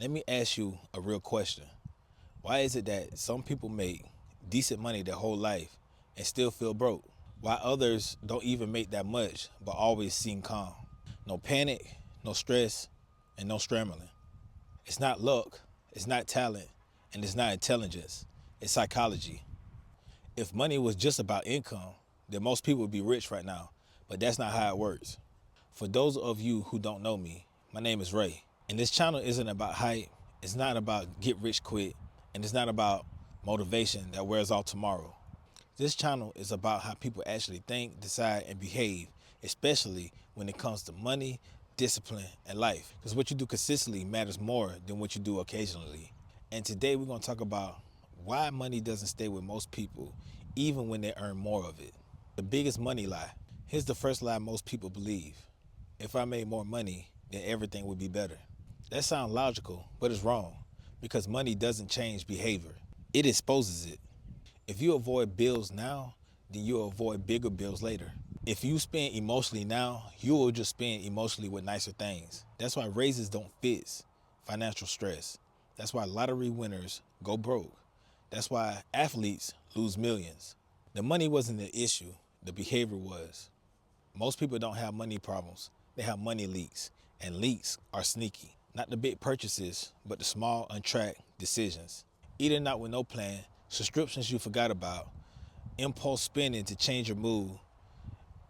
Let me ask you a real question. Why is it that some people make decent money their whole life and still feel broke? Why others don't even make that much but always seem calm? No panic, no stress, and no scrambling. It's not luck, it's not talent, and it's not intelligence. It's psychology. If money was just about income, then most people would be rich right now, but that's not how it works. For those of you who don't know me, my name is Ray, and this channel isn't about hype, it's not about get rich quick, and it's not about motivation that wears off tomorrow. This channel is about how people actually think, decide, and behave, especially when it comes to money, discipline, and life. Because what you do consistently matters more than what you do occasionally. And today we're going to talk about why money doesn't stay with most people, even when they earn more of it. The biggest money lie. Here's the first lie most people believe. If I made more money, then everything would be better. That sounds logical, but it's wrong, because money doesn't change behavior. It exposes it. If you avoid bills now, then you'll avoid bigger bills later. If you spend emotionally now, you will just spend emotionally with nicer things. That's why raises don't fix financial stress. That's why lottery winners go broke. That's why athletes lose millions. The money wasn't the issue, the behavior was. Most people don't have money problems, they have money leaks, and leaks are sneaky. Not the big purchases, but the small, untracked decisions. Eating out with no plan, subscriptions you forgot about, impulse spending to change your mood,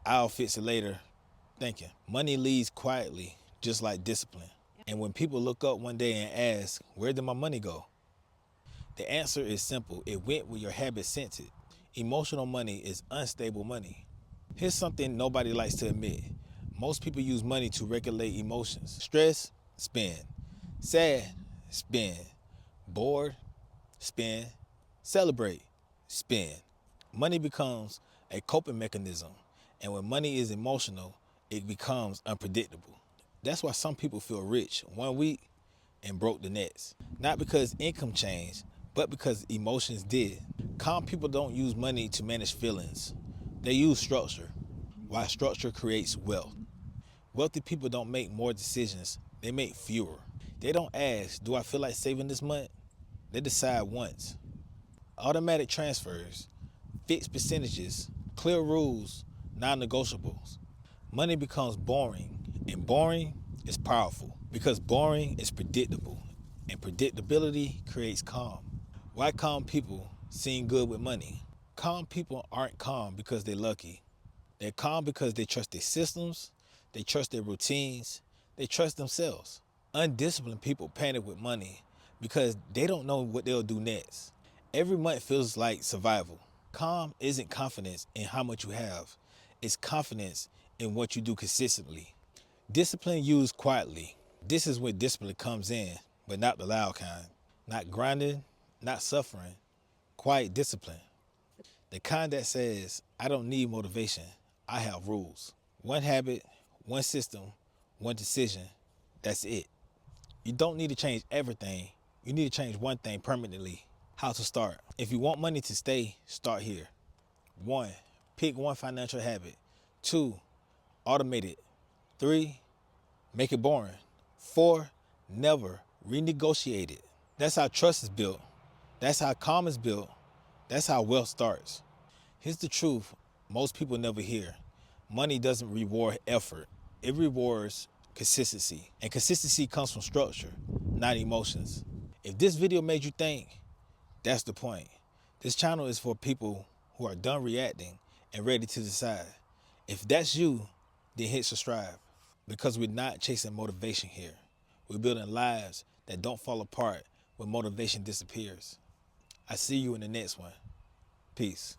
I'll fix it later thinking. Money leaves quietly, just like discipline. And when people look up one day and ask, where did my money go? The answer is simple. It went where your habit sent it. Emotional money is unstable money. Here's something nobody likes to admit. Most people use money to regulate emotions. Stress, spend. Sad, spend. Bored, spend. Celebrate, spend. Money becomes a coping mechanism. And when money is emotional, it becomes unpredictable. That's why some people feel rich one week and broke the next. Not because income changed, but because emotions did. Calm people don't use money to manage feelings. They use structure. Why structure creates wealth. Wealthy people don't make more decisions, they make fewer. They don't ask, do I feel like saving this month? They decide once. Automatic transfers, fixed percentages, clear rules, non-negotiables. Money becomes boring, and boring is powerful because boring is predictable, and predictability creates calm. Why calm people seem good with money? Calm people aren't calm because they're lucky. They're calm because they trust their systems, they trust their routines, they trust themselves. Undisciplined people panic with money because they don't know what they'll do next. Every month feels like survival. Calm isn't confidence in how much you have. It's confidence in what you do consistently. Discipline used quietly. This is where discipline comes in, but not the loud kind. Not grinding, not suffering. Quiet discipline. The kind that says, I don't need motivation, I have rules. One habit, one system, one decision, that's it. You don't need to change everything. You need to change one thing permanently. How to start. If you want money to stay, start here. 1. Pick one financial habit. 2. Automate it. 3. Make it boring. 4. Never renegotiate it. That's how trust is built. That's how calm is built. That's how wealth starts. Here's the truth most people never hear. Money doesn't reward effort. It rewards consistency. And consistency comes from structure, not emotions. If this video made you think, that's the point. This channel is for people who are done reacting and ready to decide. If that's you, then hit subscribe. Because we're not chasing motivation here. We're building lives that don't fall apart when motivation disappears. I see you in the next one. Peace.